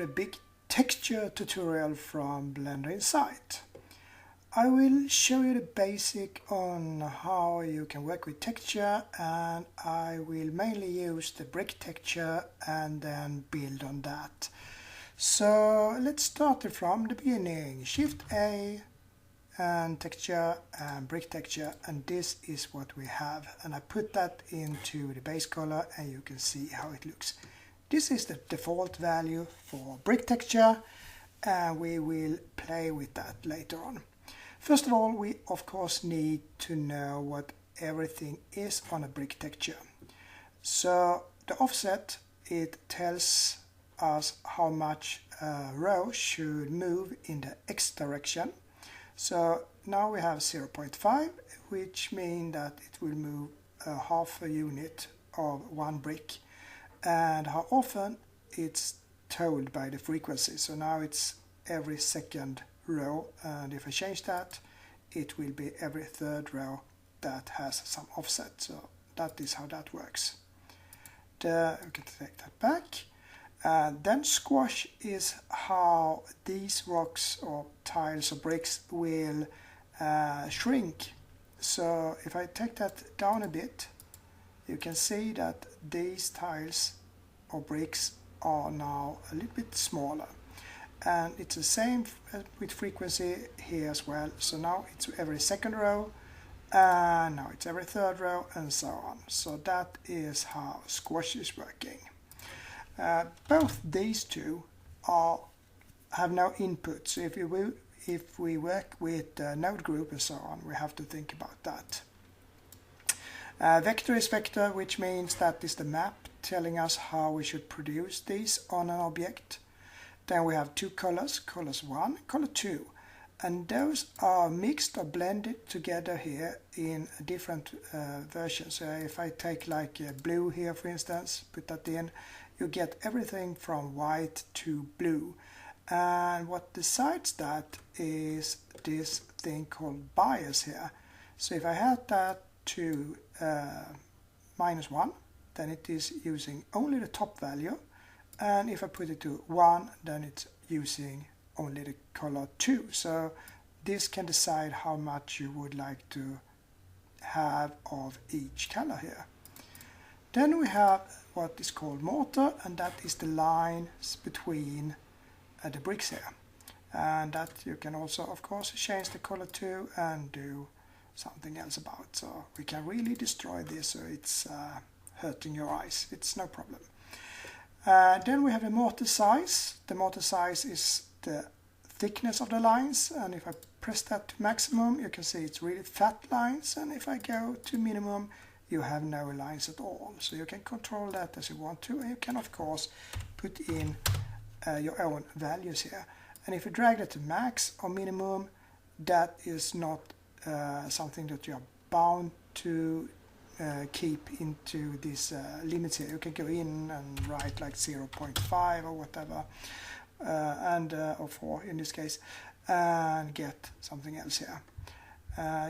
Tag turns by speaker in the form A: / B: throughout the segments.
A: big texture tutorial from Blender Insight. I will show you the basic on how you can work with texture, and I will mainly use the brick texture and then build on that. So let's start it from the beginning. Shift A and texture and brick texture, and this is what we have, and I put that into the base color and you can see how it looks. This is the default value for brick texture, and we will play with that later on. First of all, we of course need to know what everything is on a brick texture. So the offset, it tells us how much a row should move in the X direction. So now we have 0.5, which means that it will move half a unit of one brick, and how often it's told by the frequency. So now it's every second row, and if I change that, it will be every third row that has some offset. So that is how that works. We can take that back. Then squash is how these rocks or tiles or bricks will shrink. So if I take that down a bit, you can see that these tiles or bricks are now a little bit smaller. And it's the same with frequency here as well. So now it's every second row, and now it's every third row, and so on. So that is how squash is working. Both these two have no input. So if we work with node group and so on, we have to think about that. Vector is vector, which means that is the map telling us how we should produce these on an object. Then we have two colors, colors 1, color 2, and those are mixed or blended together here in different versions. So if I take like blue here, for instance, put that in, you get everything from white to blue. And what decides that is this thing called bias here. So if I had that to -1, then it is using only the top value. And if I put it to 1, then it's using only the color 2. So this can decide how much you would like to have of each color here. Then we have what is called mortar, and that is the lines between the bricks here. And that you can also, of course, change the color to and do something else about. So we can really destroy this so it's hurting your eyes. It's no problem. Then we have the mortar size. The mortar size is the thickness of the lines, and if I press that to maximum, you can see it's really fat lines, and if I go to minimum, you have no lines at all. So you can control that as you want to, and you can of course put in your own values here. And if you drag that to max or minimum, that is not something that you are bound to keep into this limits here. You can go in and write like 0.5 or whatever, or 4 in this case, and get something else here.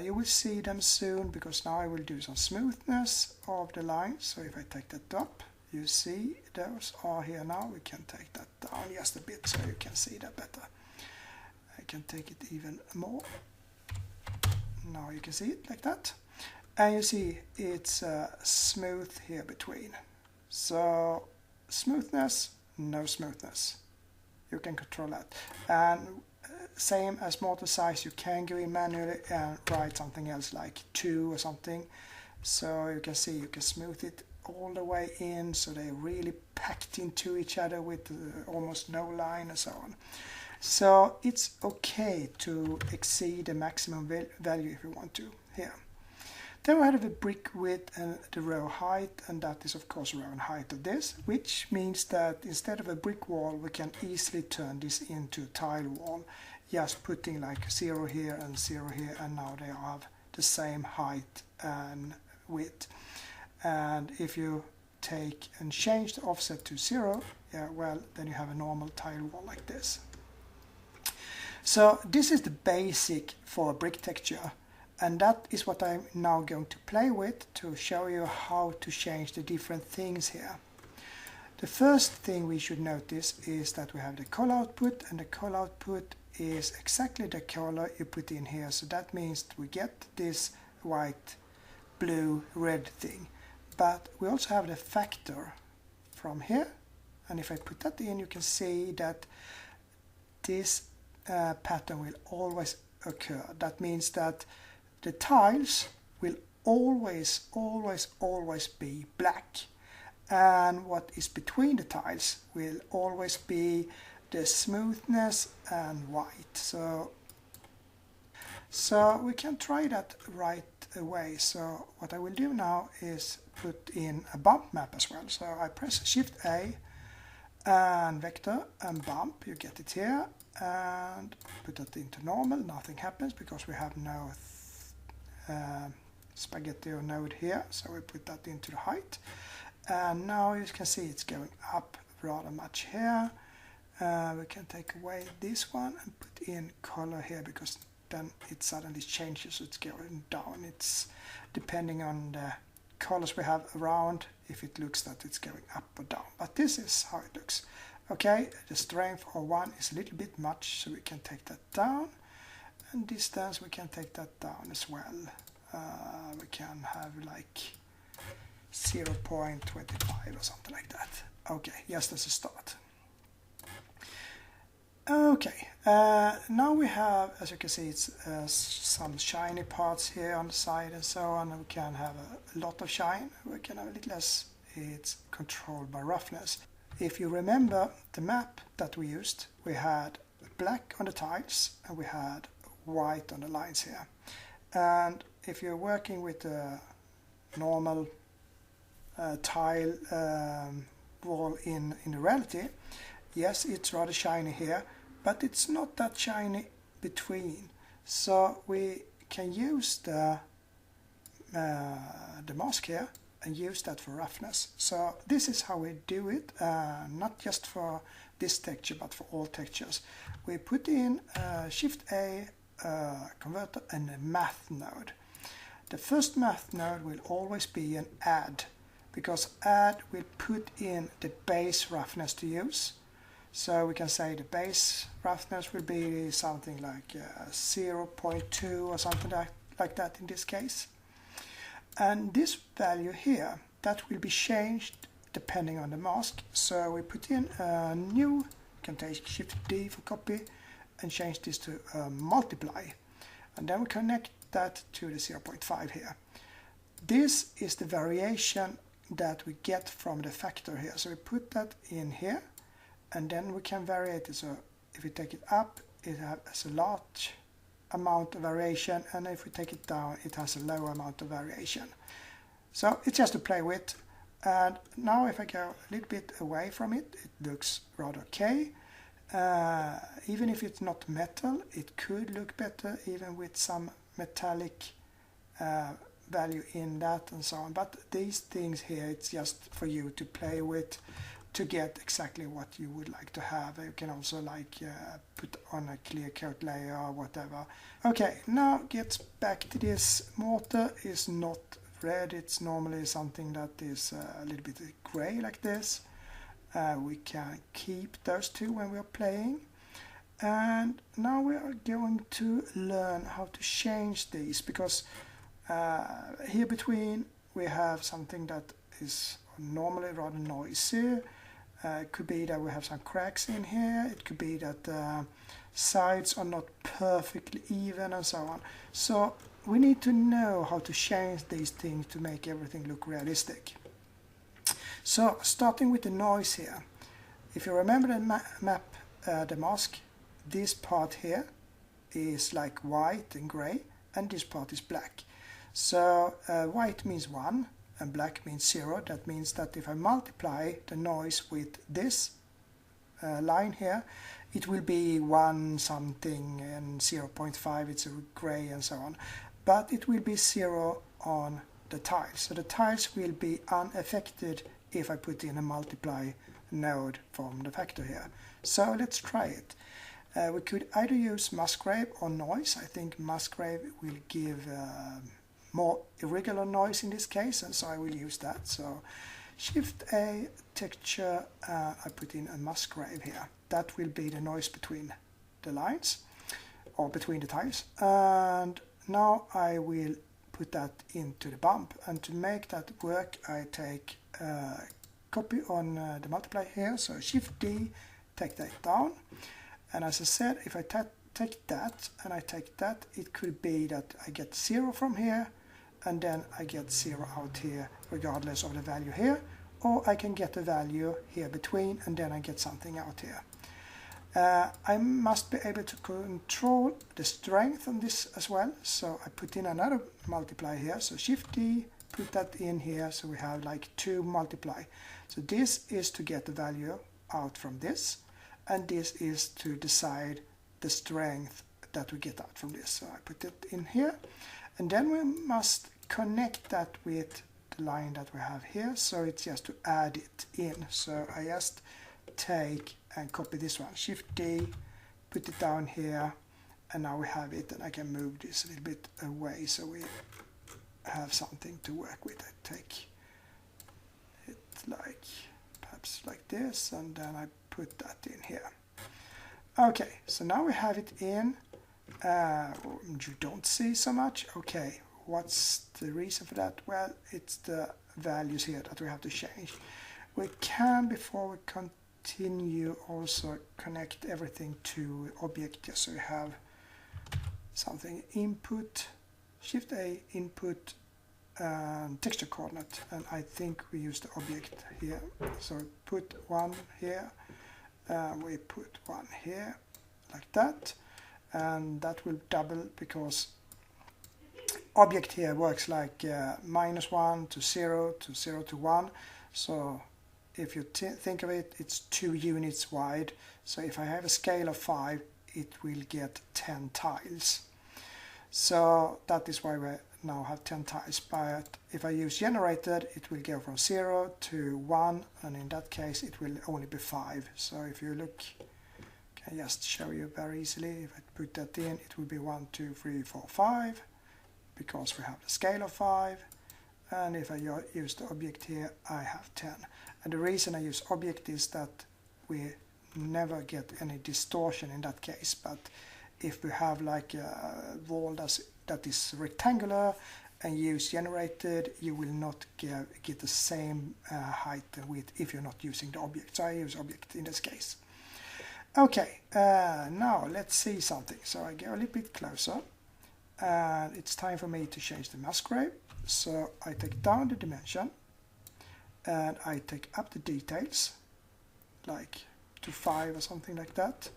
A: You will see them soon, because now I will do some smoothness of the lines. So if I take that up, you see those are here now. We can take that down just a bit so you can see that better. I can take it even more. Now you can see it like that. And you see it's smooth here between. So smoothness, no smoothness. You can control that. And same as mortar size, you can go in manually and write something else like 2 or something. So you can see you can smooth it all the way in, so they're really packed into each other with almost no line and so on. So it's okay to exceed the maximum value if you want to here. Then we have the brick width and the row height, and that is of course row and height of this, which means that instead of a brick wall, we can easily turn this into a tile wall, just putting like 0 here and 0 here, and now they have the same height and width. And if you take and change the offset to 0, yeah, well, then you have a normal tile wall like this. So this is the basic for a brick texture. And that is what I'm now going to play with to show you how to change the different things here. The first thing we should notice is that we have the color output, and the color output is exactly the color you put in here. So that means we get this white, blue, red thing. But we also have the factor from here, and if I put that in, you can see that this pattern will always occur. That means that the tiles will always be black, and what is between the tiles will always be the smoothness and white. So we can try that right away. So what I will do now is put in a bump map as well. So I press Shift A and vector and bump, you get it here, and put that into normal. Nothing happens because we have no spaghetti or node here, so we put that into the height, and now you can see it's going up rather much here. We can take away this one and put in color here, because then it suddenly changes, so it's going down. It's depending on the colors we have around, if it looks that it's going up or down, but this is how it looks. Okay, the strength of 1 is a little bit much, so we can take that down, and distance we can take that down as well. We can have like 0.25 or something like that. Okay, yes, that's a start. Okay, now we have, as you can see, it's some shiny parts here on the side and so on. We can have a lot of shine, we can have a little less. It's controlled by roughness. If you remember the map that we used, we had black on the tiles and we had white on the lines here. And if you're working with a normal tile wall in reality, yes, it's rather shiny here, but it's not that shiny between. So we can use the mask here and use that for roughness. So this is how we do it, not just for this texture but for all textures. We put in Shift A, converter, and a math node. The first math node will always be an add, because add will put in the base roughness to use. So we can say the base roughness will be something like 0.2 or something like that in this case. And this value here, that will be changed depending on the mask. So we put in a new, you can take Shift D for copy and change this to multiply. And then we connect that to the 0.5 here. This is the variation that we get from the factor here. So we put that in here, and then we can vary it. So if we take it up, it has a large amount of variation, and if we take it down, it has a low amount of variation. So it's just to play with. And now if I go a little bit away from it, it looks rather okay. Even if it's not metal, it could look better even with some metallic value in that and so on. But these things here, it's just for you to play with to get exactly what you would like to have. You can also like put on a clear coat layer or whatever. Okay, now get back to this. Mortar is not red, it's normally something that is a little bit gray like this. We can keep those two when we are playing. And now we are going to learn how to change these, because here between we have something that is normally rather noisy. It could be that we have some cracks in here, it could be that the sides are not perfectly even and so on. So we need to know how to change these things to make everything look realistic. So starting with the noise here, if you remember the map, the mask, this part here is like white and gray, and this part is black. So white means 1 and black means 0. That means that if I multiply the noise with this line here, it will be 1 something, and 0.5 it's a gray and so on. But it will be 0 on the tiles. So the tiles will be unaffected if I put in a multiply node from the factor here. So let's try it. We could either use Musgrave or noise. I think Musgrave will give more irregular noise in this case, and so I will use that. So Shift A, texture, I put in a musgrave here. That will be the noise between the lines, or between the tiles. And now I will put that into the bump. And to make that work, I take copy on the multiply here, so Shift D, take that down. And as I said, if I take that and I take that, it could be that I get 0 from here, and then I get 0 out here regardless of the value here, or I can get a value here between and then I get something out here. I must be able to control the strength on this as well, so I put in another multiply here, so Shift D, put that in here, so we have like 2 multiply. So this is to get the value out from this, and this is to decide the strength that we get out from this. So I put it in here, and then we must connect that with the line that we have here, so it's just to add it in. So I just take and copy this one, Shift D, put it down here, and now we have it, and I can move this a little bit away so we have something to work with. I take it like perhaps like this, and then I put that in here. Okay, so now we have it in. You don't see so much. Okay, what's the reason for that? Well, it's the values here that we have to change. We can, before we continue, also connect everything to object, just so we have something input, Shift A, input, texture coordinate, and I think we use the object here. So put 1 here, we put 1 here, like that, and that will double because object here works like -1 to 0 to 0 to 1. So if you think of it, it's 2 units wide. So if I have a scale of 5, it will get 10 tiles. So that is why we now have 10 tiles. But if I use generated, it will go from 0 to 1, and in that case it will only be 5. So if you look, I can just show you very easily. If I put that in, it will be 1, 2, 3, 4, 5, because we have the scale of 5. And if I use the object here, I have 10. And the reason I use object is that we never get any distortion in that case. But if we have like a wall that is rectangular and use generated, you will not get the same height and width if you're not using the object. So I use object in this case. Okay, now let's see something. So I go a little bit closer, and it's time for me to change the musgrave. So I take down the dimension, and I take up the details, like to 5 or something like that.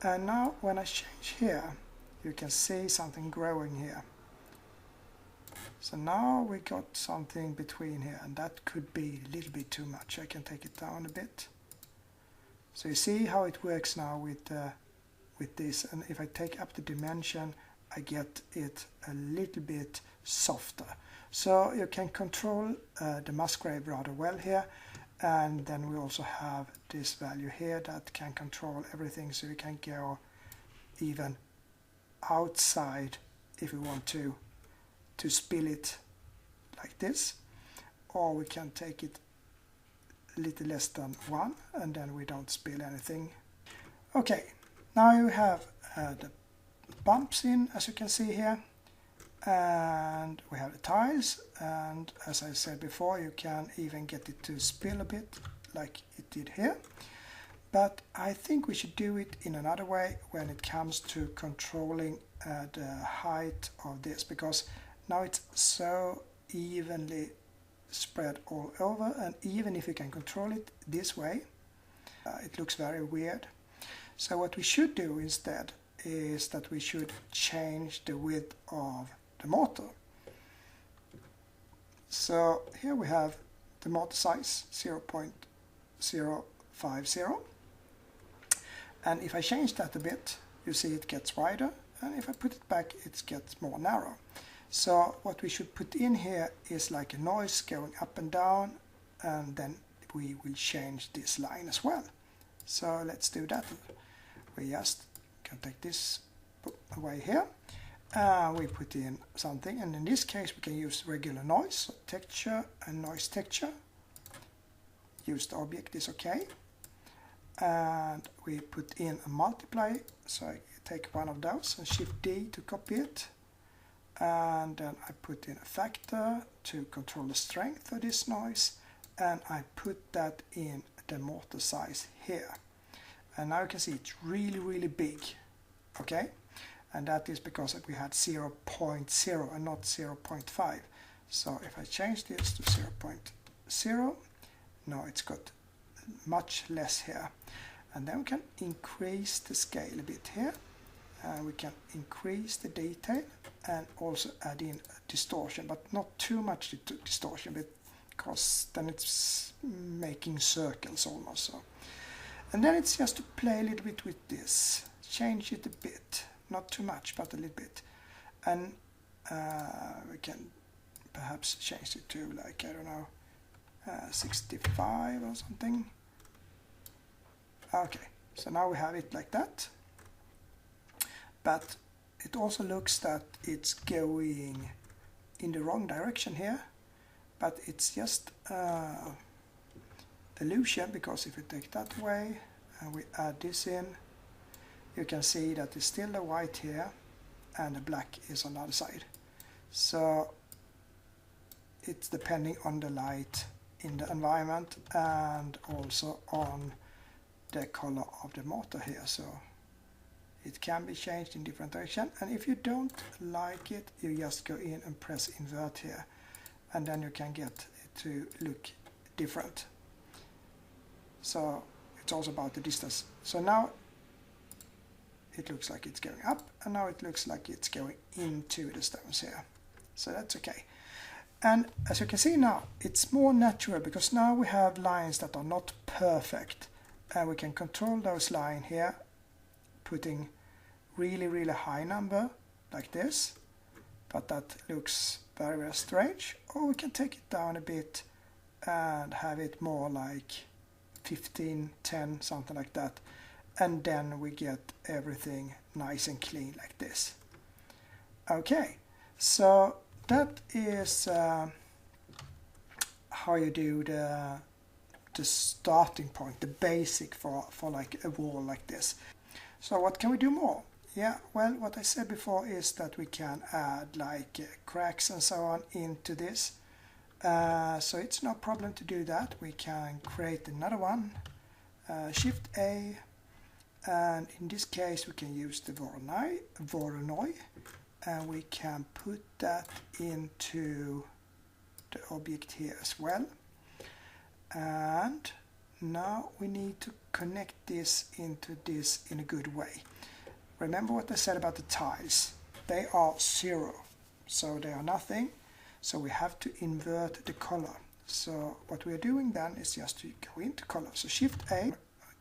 A: And now when I change here, you can see something growing here. So now we got something between here, and that could be a little bit too much. I can take it down a bit. So you see how it works now with this, and if I take up the dimension, I get it a little bit softer. So you can control the musgrave rather well here, and then we also have this value here that can control everything, so we can go even outside if we want to spill it like this, or we can take it a little less than 1, and then we don't spill anything. Okay, now you have the bumps in, as you can see here, and we have the tiles, and as I said before, you can even get it to spill a bit like it did here. But I think we should do it in another way when it comes to controlling the height of this, because now it's so evenly spread all over, and even if you can control it this way, it looks very weird. So what we should do instead is that we should change the width of the mortar. So here we have the mortar size 0.050, and if I change that a bit, you see it gets wider, and if I put it back, it gets more narrow. So what we should put in here is like a noise going up and down, and then we will change this line as well. So let's do that. We just can take this away here, we put in something, and in this case we can use regular noise, so texture and noise texture, use the object is okay. And we put in a multiply, so I take one of those and Shift D to copy it. And then I put in a factor to control the strength of this noise, and I put that in the mortar size here. And now you can see it's really big, okay? And that is because we had 0.0 and not 0.5. So if I change this to 0.0, now it's got much less here. And then we can increase the scale a bit here. And we can increase the detail and also add in distortion, but not too much distortion because then it's making circles almost. So. And then it's just to play a little bit with this, change it a bit, not too much, but a little bit. And we can perhaps change it to, like, I don't know, 65 or something. Okay, so now we have it like that. But it also looks that it's going in the wrong direction here, but it's just illusion, because if we take that away and we add this in, you can see that it's still the white here and the black is on the other side. So it's depending on the light in the environment and also on the color of the mortar here. So it can be changed in different direction, and if you don't like it, you just go in and press invert here, and then you can get it to look different. So it's also about the distance. So now it looks like it's going up, and now it looks like it's going into the stones here. So that's okay. And as you can see now, it's more natural, because now we have lines that are not perfect, and we can control those lines here, putting really high number like this, but that looks very strange. Or we can take it down a bit and have it more like 15, 10, something like that, and then we get everything nice and clean like this. Okay, so that is how you do the starting point, the basic for like a wall like this. So what can we do more? Yeah, well, what I said before is that we can add like cracks and so on into this. So it's no problem to do that. We can create another one, Shift A, and in this case we can use the Voronoi, and we can put that into the object here as well. And now we need to connect this into this in a good way. Remember what I said about the tiles. They are 0, so they are nothing. So we have to invert the color. So what we are doing then is just to go into color. So Shift A,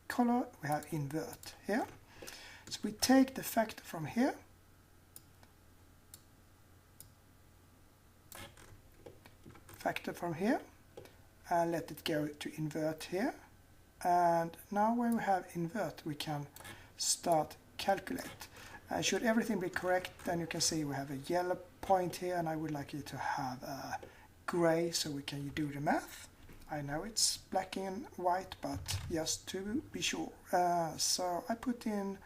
A: color, we have invert here. So we take the factor from here, and let it go to invert here. And now when we have invert, we can start calculate. Should everything be correct, then you can see we have a yellow point here, and I would like it to have a gray so we can do the math. I know it's black and white, but just to be sure. So I put in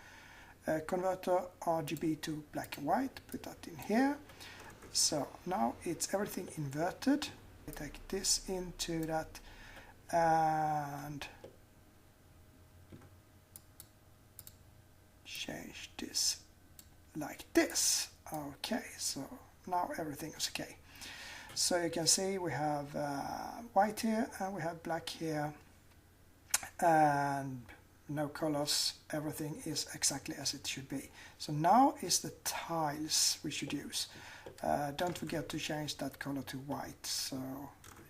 A: a converter RGB to black and white, put that in here. So now it's everything inverted. I take this into that and change this like this. Okay, so now everything is okay. So you can see we have white here and we have black here, and no colors, everything is exactly as it should be. So now is the tiles we should use. Don't forget to change that color to white, so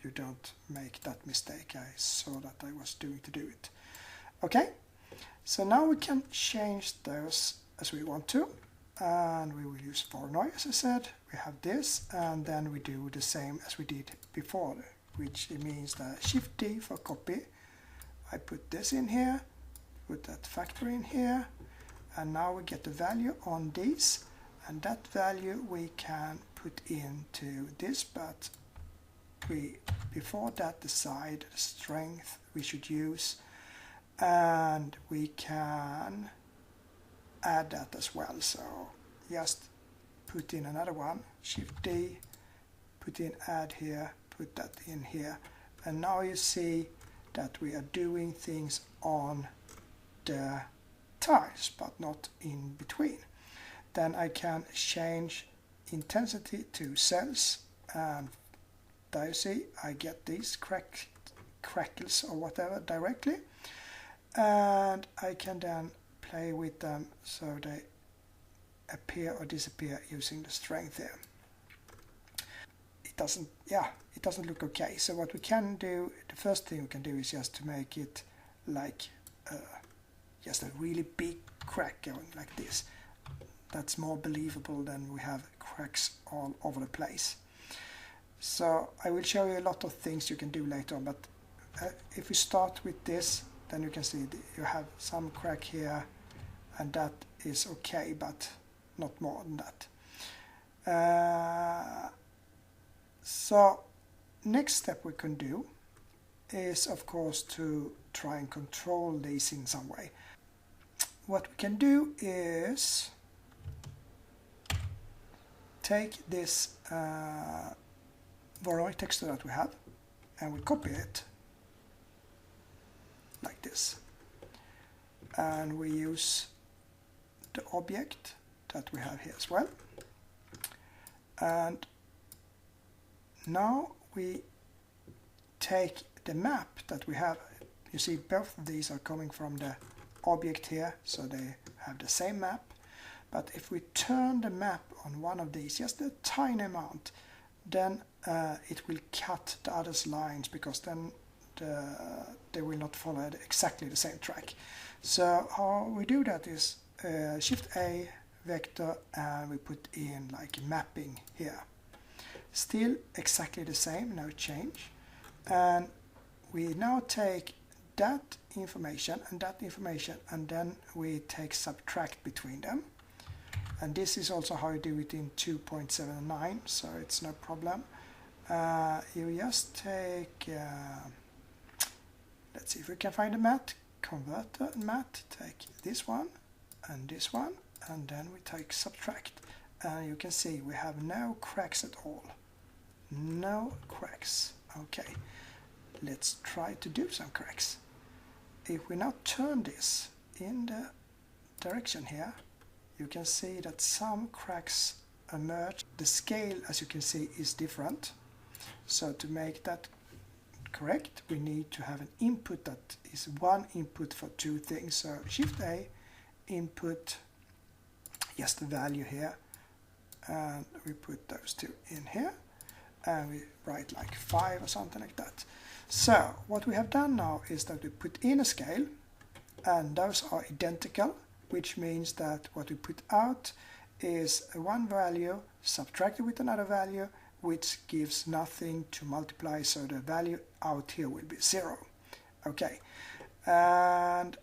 A: you don't make that mistake. I saw that I was doing to do it. Okay, so now we can change those as we want to, and we will use Voronoi, as I said. We have this, and then we do the same as we did before, which means that Shift D for copy. I put this in here, put that factor in here, and now we get the value on these, and that value we can put into this, but we before that decide the strength we should use, and we can add that as well. So just put in another one, Shift D, put in add here, put that in here, and now you see that we are doing things on the tiles but not in between. Then I can change intensity to cells, and there you see I get these crackles or whatever directly, and I can then play with them so they appear or disappear using the strength here. It doesn't look okay. So what we can do, the first thing we can do is just to make it like just a really big crack going like this. That's more believable than we have cracks all over the place. So I will show you a lot of things you can do later on, but if we start with this, then you can see you have some crack here, and that is okay, but not more than that. So next step we can do is, of course, to try and control these in some way. What we can do is take this Voronoi texture that we have, and we copy it like this, and we use the object that we have here as well, and now we take the map that we have. You see both of these are coming from the object here, so they have the same map, but if we turn the map on one of these just a tiny amount, then it will cut the other's lines, because then they will not follow exactly the same track. So how we do that is Shift A, vector, and we put in like mapping here. Still exactly the same, no change. And we now take that information, and then we take subtract between them. And this is also how you do it in 2.79, so it's no problem. You just take, let's see if we can find a matte converter, matte, take this one, and then we take subtract. And you can see we have no cracks at all. No cracks. Okay, let's try to do some cracks. If we now turn this in the direction here, you can see that some cracks emerge. The scale, as you can see, is different. So to make that correct, we need to have an input that is one input for two things. So Shift A, input, just the value here, and we put those two in here, and we write like 5 or something like that. So what we have done now is that we put in a scale, and those are identical, which means that what we put out is one value subtracted with another value, which gives nothing to multiply, so the value out here will be 0. Okay, and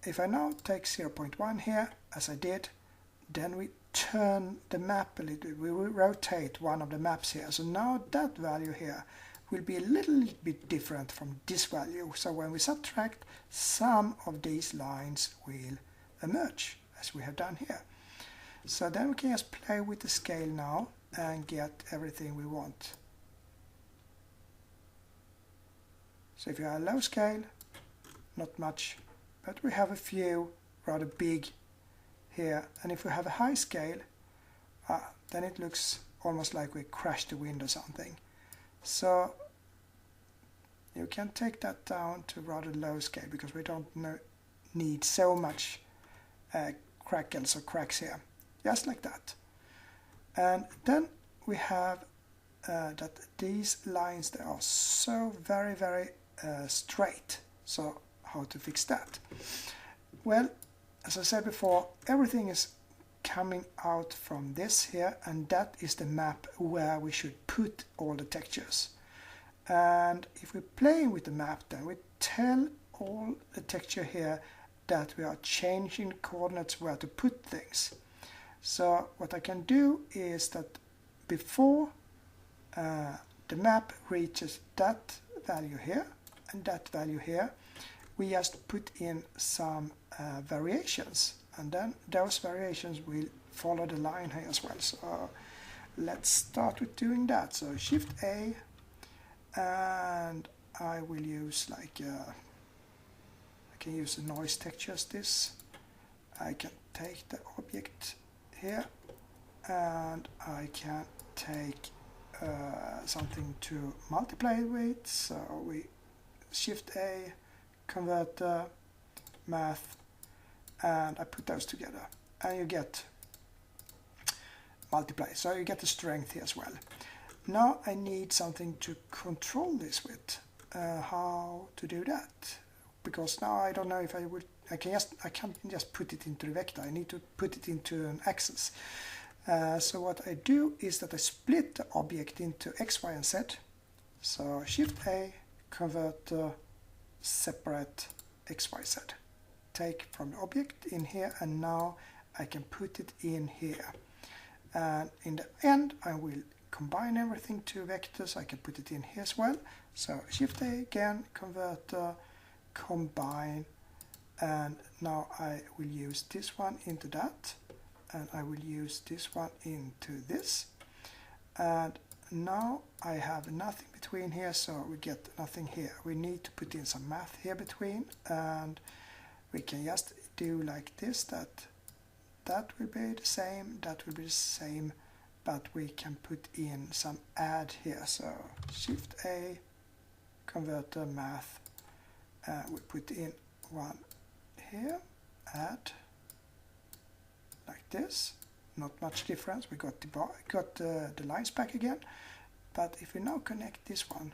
A: if I now take 0.1 here, as I did, then we turn the map a little bit. We will rotate one of the maps here. So now that value here will be a little bit different from this value. So when we subtract, some of these lines will emerge, as we have done here. So then we can just play with the scale now and get everything we want. So if you have a low scale, not much, but we have a few rather big here, and if we have a high scale, then it looks almost like we crashed the wind or something. So you can take that down to rather low scale, because we don't need so much crackles or cracks here, just like that. And then we have that these lines, they are so very, very straight. So how to fix that? Well, as I said before, everything is coming out from this here, and that is the map where we should put all the textures. And if we're playing with the map, then we tell all the texture here that we are changing coordinates where to put things. So what I can do is that before the map reaches that value here and that value here, we just put in some variations, and then those variations will follow the line here as well. So let's start with doing that. So Shift A, and I will use like I can use a noise texture as this. I can take the object here and I can take something to multiply with. So we Shift A, converter, math, and I put those together and you get multiply. So you get the strength here as well. Now I need something to control this with. How to do that? Because now I don't know if I can't just put it into the vector. I need to put it into an axis. So what I do is that I split the object into X, Y, and Z. So Shift A, converter, separate X, Y, Z. Take from the object in here, and now I can put it in here. And in the end, I will combine everything to vectors. I can put it in here as well. So Shift A again, converter, combine, and now I will use this one into that, and I will use this one into this, and now I have nothing between here, so we get nothing here. We need to put in some math here between, and we can just do like this, that will be the same, that will be the same, but we can put in some add here. So Shift A, converter, math, we put in one here, add, like this. Not much difference. We got the lines back again. But if we now connect this one,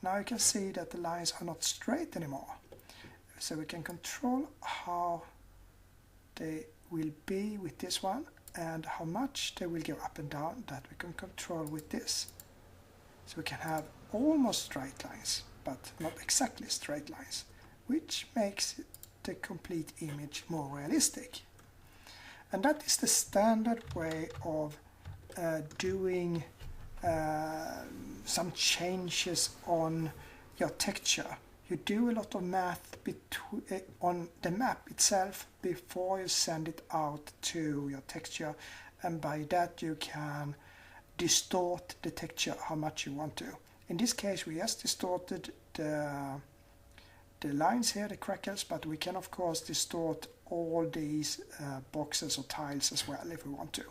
A: now you can see that the lines are not straight anymore. So we can control how they will be with this one and how much they will go up and down. That we can control with this. So we can have almost straight lines, but not exactly straight lines, which makes the complete image more realistic. And that is the standard way of doing some changes on your texture. You do a lot of math on the map itself before you send it out to your texture, and by that you can distort the texture how much you want to. In this case we just distorted the lines here, the crackles, but we can of course distort all these boxes or tiles as well if we want to.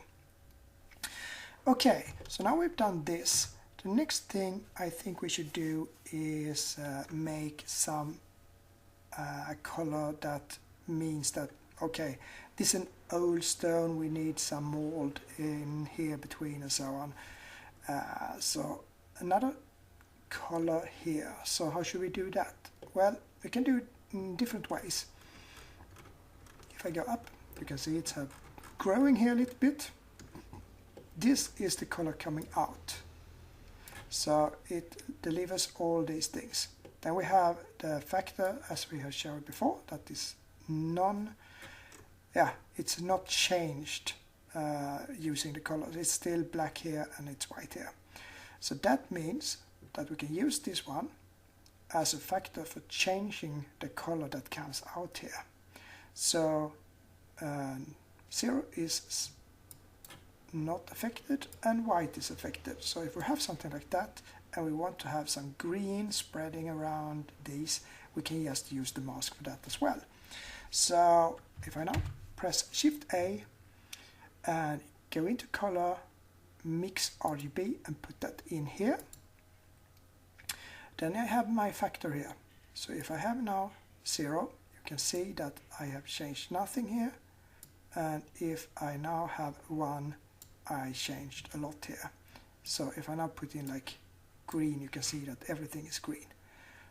A: Okay, so now we've done this. The next thing I think we should do is make some color that means that, okay, this is an old stone, we need some mold in here between and so on. So another color here. So how should we do that? Well, we can do it in different ways. If I go up, you can see it's growing here a little bit. This is the color coming out. So it delivers all these things. Then we have the factor, as we have shown before, that is it's not changed using the colors. It's still black here and it's white here. So that means that we can use this one as a factor for changing the color that comes out here. So 0 is not affected and white is affected. So if we have something like that and we want to have some green spreading around these, we can just use the mask for that as well. So if I now press Shift A and go into color, mix RGB and put that in here, then I have my factor here. So if I have now 0, you can see that I have changed nothing here, and if I now have 1, I changed a lot here. So if I now put in like green, you can see that everything is green.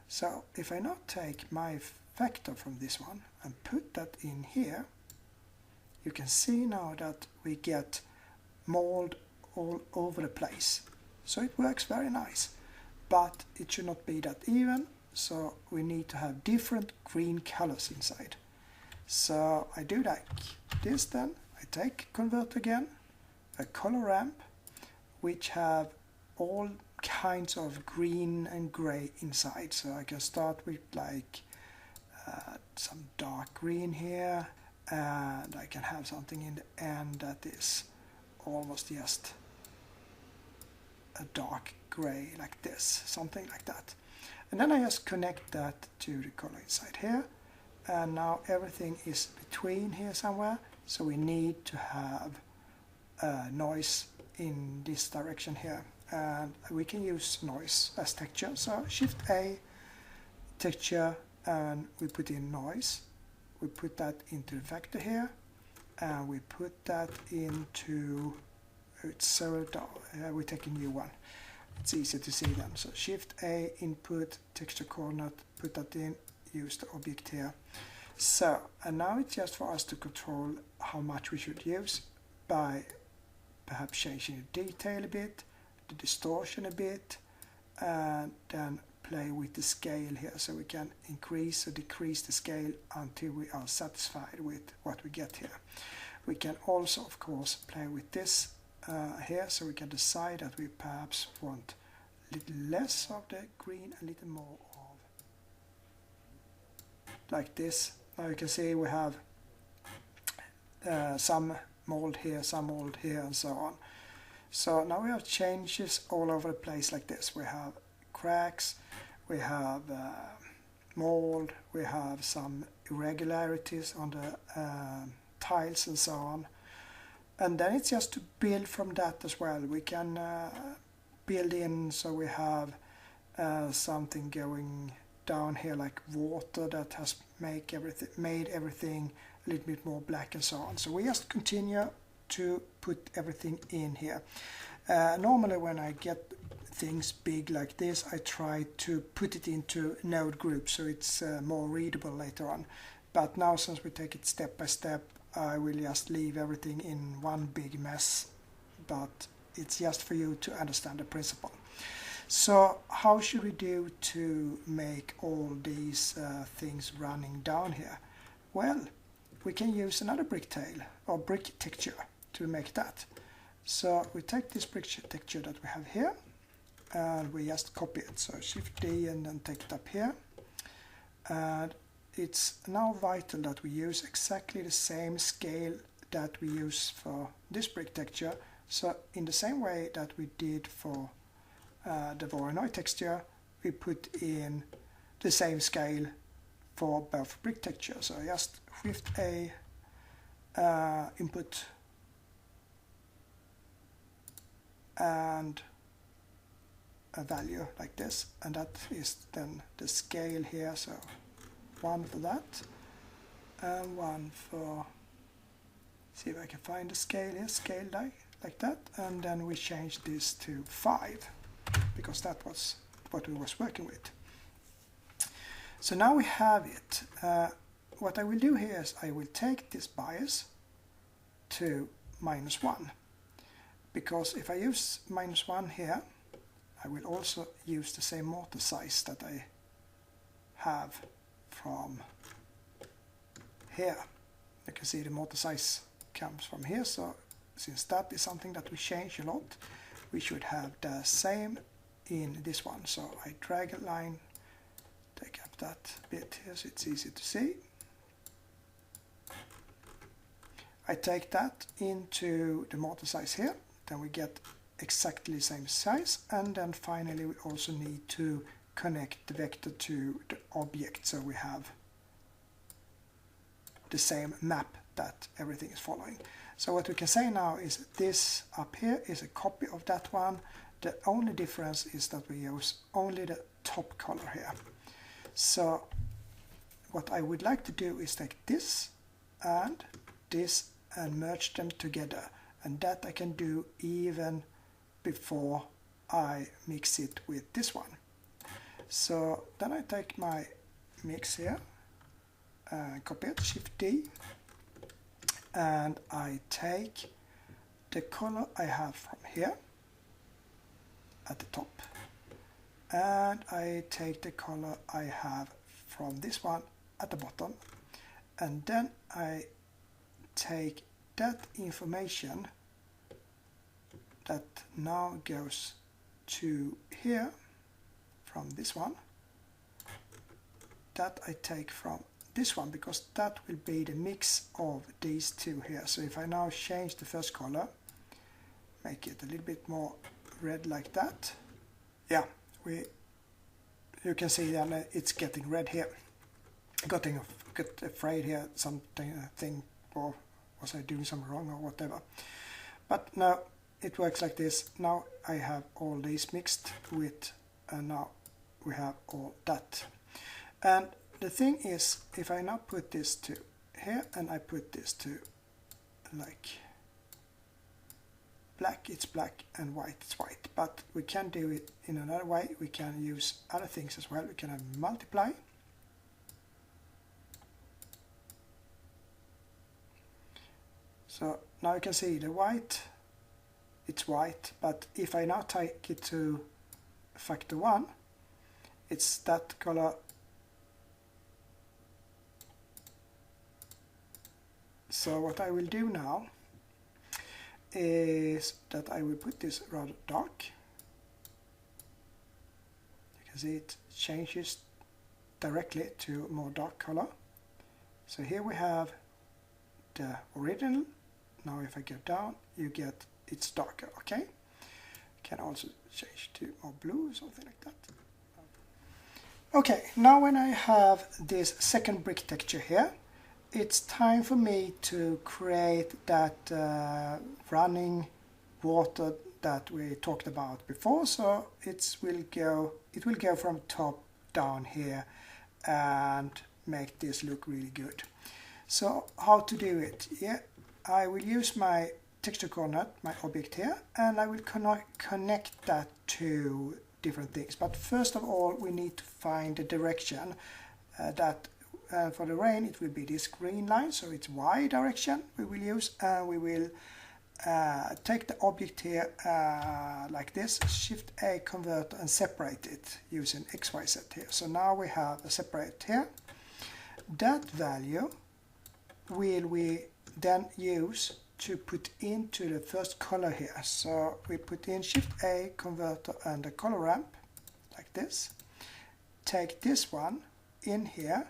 A: So if I now take my factor from this one and put that in here, you can see now that we get mold all over the place. So it works very nice, but it should not be that even, so we need to have different green colors inside. So I do like this then. I take convert again, a color ramp, which have all kinds of green and gray inside. So I can start with like some dark green here, and I can have something in the end that is almost just a dark gray like this, something like that. And then I just connect that to the color inside here, and now everything is between here somewhere, so we need to have noise in this direction here, and we can use noise as texture. So Shift A, texture, and we put in noise. We put that into the vector here, and we put that into, it's so dark, we take a new one. It's easy to see them. So Shift A, input, texture coordinate, put that in, use the object here. So, and now it's just for us to control how much we should use by perhaps changing the detail a bit, the distortion a bit, and then play with the scale here, so we can increase or decrease the scale until we are satisfied with what we get here. We can also, of course, play with this here, so we can decide that we perhaps want a little less of the green, a little more of like this. Now you can see we have some mold here, and so on. So now we have changes all over the place like this. We have cracks, we have mold, we have some irregularities on the tiles and so on. And then it's just to build from that as well. We can build in, so we have something going down here like water that has made everything a little bit more black and so on. So we just continue to put everything in here. Normally when I get things big like this, I try to put it into node groups so it's more readable later on. But now, since we take it step by step, I will just leave everything in one big mess, but it's just for you to understand the principle. So how should we do to make all these things running down here? Well, we can use another brick tail or brick texture to make that. So we take this brick texture that we have here, and we just copy it. So Shift D and then take it up here. And it's now vital that we use exactly the same scale that we use for this brick texture. So in the same way that we did for the Voronoi texture, we put in the same scale for both brick texture. So just Shift A, input, and a value like this, and that is then the scale here. So one for that, and one for, see if I can find the scale here, scale like that, and then we change this to 5 because that was what we was working with. So now we have it. What I will do here is I will take this bias to -1, because if I use -1 here, I will also use the same mortar size that I have from here. You can see the mortar size comes from here, so since that is something that we change a lot, we should have the same in this one. So I drag a line, take up that bit here so it's easy to see. I take that into the mortar size here, then we get exactly the same size, and then finally we also need to connect the vector to the object so we have the same map that everything is following. So what we can say now is this up here is a copy of that one. The only difference is that we use only the top color here. So what I would like to do is take this and merge them together, and that I can do even before I mix it with this one. So then I take my mix here, copy it, Shift D, and I take the color I have from here at the top, and I take the color I have from this one at the bottom, and then I take that information that now goes to here from this one, that I take from this one, because that will be the mix of these two here. So if I now change the first color, make it a little bit more red like that, yeah, you can see that it's getting red here. I got afraid here, something, or was I doing something wrong or whatever. But now it works like this. Now I have all these mixed with, and now we have all that. And the thing is, if I now put this to here and I put this to like black, it's black, and white, it's white. But we can do it in another way. We can use other things as well. We can have multiply. So now you can see the white, it's white, but if I now take it to factor 1, it's that color. So what I will do now is that I will put this rather dark. You can see it changes directly to more dark color. So here we have the original. Now if I go down, you get it's darker, okay? Can also change to more blue, something like that. Okay, now when I have this second brick texture here, it's time for me to create that running water that we talked about before. So it will go from top down here and make this look really good. So how to do it? Yeah, I will use my texture coordinate, my object here, and I will connect that to different things. But first of all, we need to find the direction that for the rain it will be this green line, so it's Y direction we will use, and we will take the object here like this, Shift A, convert, and separate it using XYZ here. So now we have a separate here. That value will we then use to put into the first color here. So we put in Shift A, converter, and the color ramp like this. Take this one in here.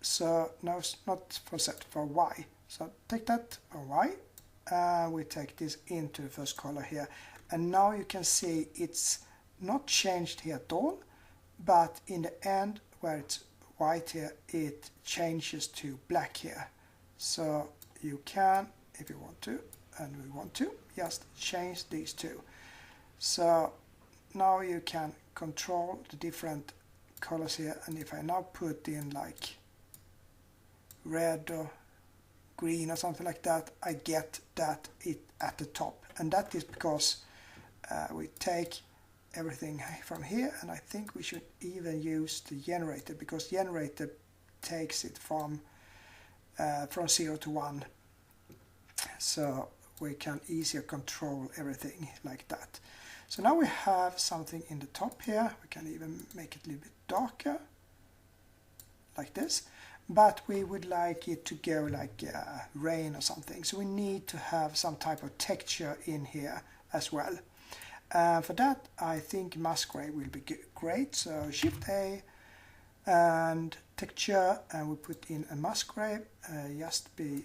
A: So now it's not for Z, for Y. So take that for Y, and we take this into the first color here. And now you can see it's not changed here at all, but in the end where it's white here, it changes to black here. So you can, if you want to, and we want to, just change these two. So now you can control the different colors here, and if I now put in like red or green or something like that, I get that it at the top, and that is because we take everything from here, and I think we should even use the generator, because generator takes it from 0 to 1, so we can easier control everything like that. So now we have something in the top here. We can even make it a little bit darker like this, but we would like it to go like rain or something, so we need to have some type of texture in here as well. For that I think mask gray will be great, so Shift A and texture, and we put in a mask gray. Just be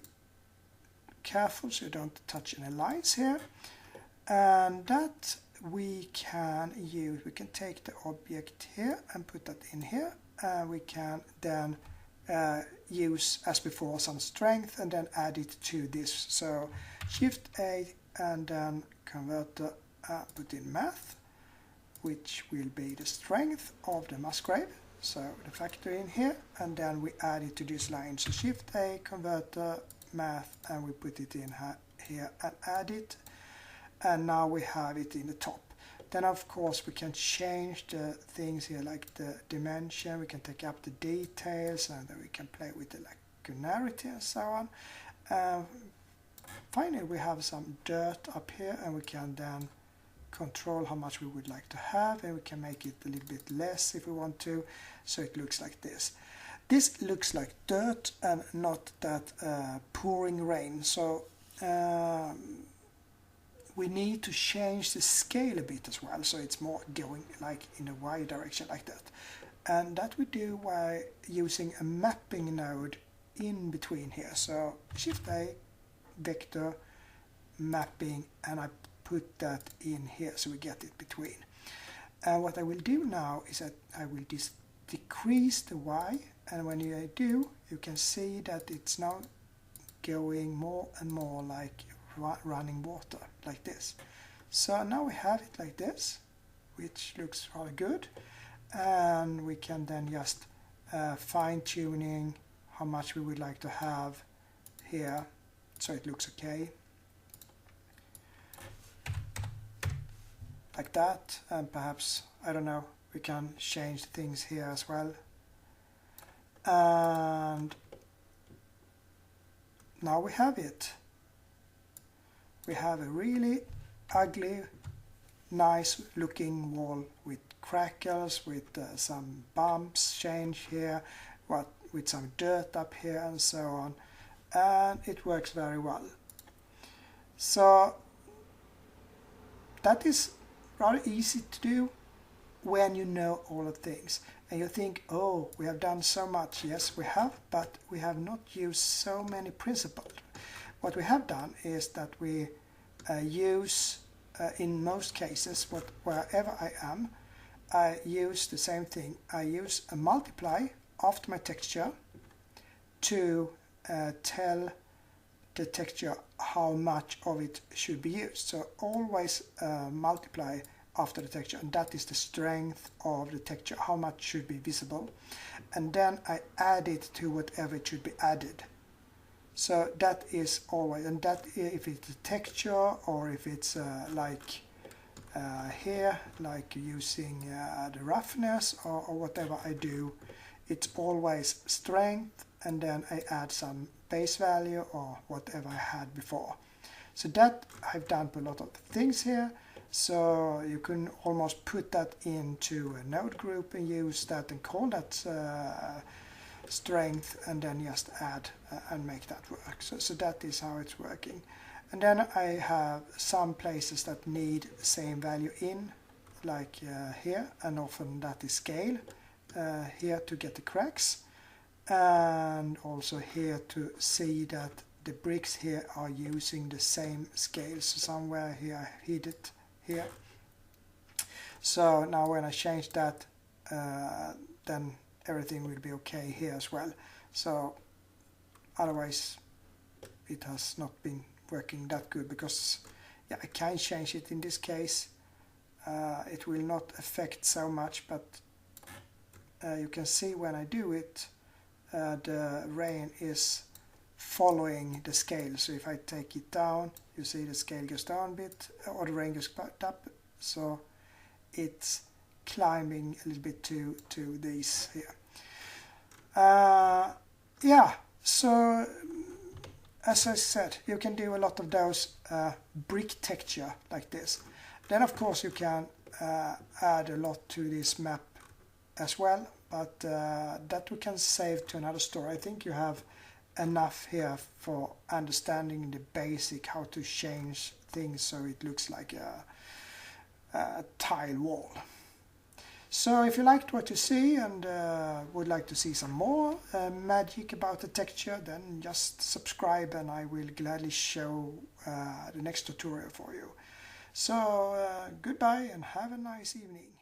A: careful so you don't touch any lines here, and that we can use. We can take the object here and put that in here, and we can then use as before some strength and then add it to this. So Shift A and then converter, put in math, which will be the strength of the mask gray. So the factor in here, and then we add it to this line. So Shift A, converter, math, and we put it in here and add it, and now we have it in the top. Then of course we can change the things here, like the dimension, we can take up the details, and then we can play with the linearity and so on. Finally we have some dirt up here, and we can then control how much we would like to have, and we can make it a little bit less if we want to, so it looks like this. This looks like dirt and not that pouring rain. So we need to change the scale a bit as well, so it's more going like in a Y direction like that. And that we do by using a mapping node in between here. So Shift A, vector, mapping, and I put that in here so we get it between. And what I will do now is that I will decrease the Y, and when I do, you can see that it's now going more and more like running water, like this. So now we have it like this, which looks rather good, and we can then just fine-tuning how much we would like to have here so it looks okay, like that. And perhaps, I don't know, we can change things here as well. And now we have it. We have a really ugly, nice looking wall with crackles, with some bumps change here, with some dirt up here and so on, and it works very well. So that is rather easy to do when you know all the things, and you think, oh, we have done so much. Yes, we have, but we have not used so many principles. What we have done is that we use, in most cases, wherever I am, I use the same thing. I use a multiply after my texture to tell the texture how much of it should be used. So always multiply after the texture, and that is the strength of the texture, how much should be visible. And then I add it to whatever it should be added. So that is always, and that if it's a texture or if it's like here, like using the roughness or whatever I do, it's always strength, and then I add some base value or whatever I had before. So that I've done a lot of things here. So you can almost put that into a node group and use that and call that strength, and then just add and make that work. So that is how it's working. And then I have some places that need same value in, like here, and often that is scale, here to get the cracks, and also here to see that the bricks here are using the same scale. So somewhere here I hid it here. So now when I change that, then everything will be okay here as well. So otherwise it has not been working that good, because yeah, I can change it in this case. It will not affect so much, but you can see when I do it, the rain is following the scale. So if I take it down, you see the scale goes down a bit, or the rain goes up, so it's climbing a little bit to these here. Yeah, so as I said, you can do a lot of those brick texture like this. Then of course you can add a lot to this map as well, but that we can save to another story. I think you have enough here for understanding the basic, how to change things so it looks like a tile wall. So if you liked what you see and would like to see some more magic about the texture, then just subscribe and I will gladly show the next tutorial for you. So goodbye and have a nice evening.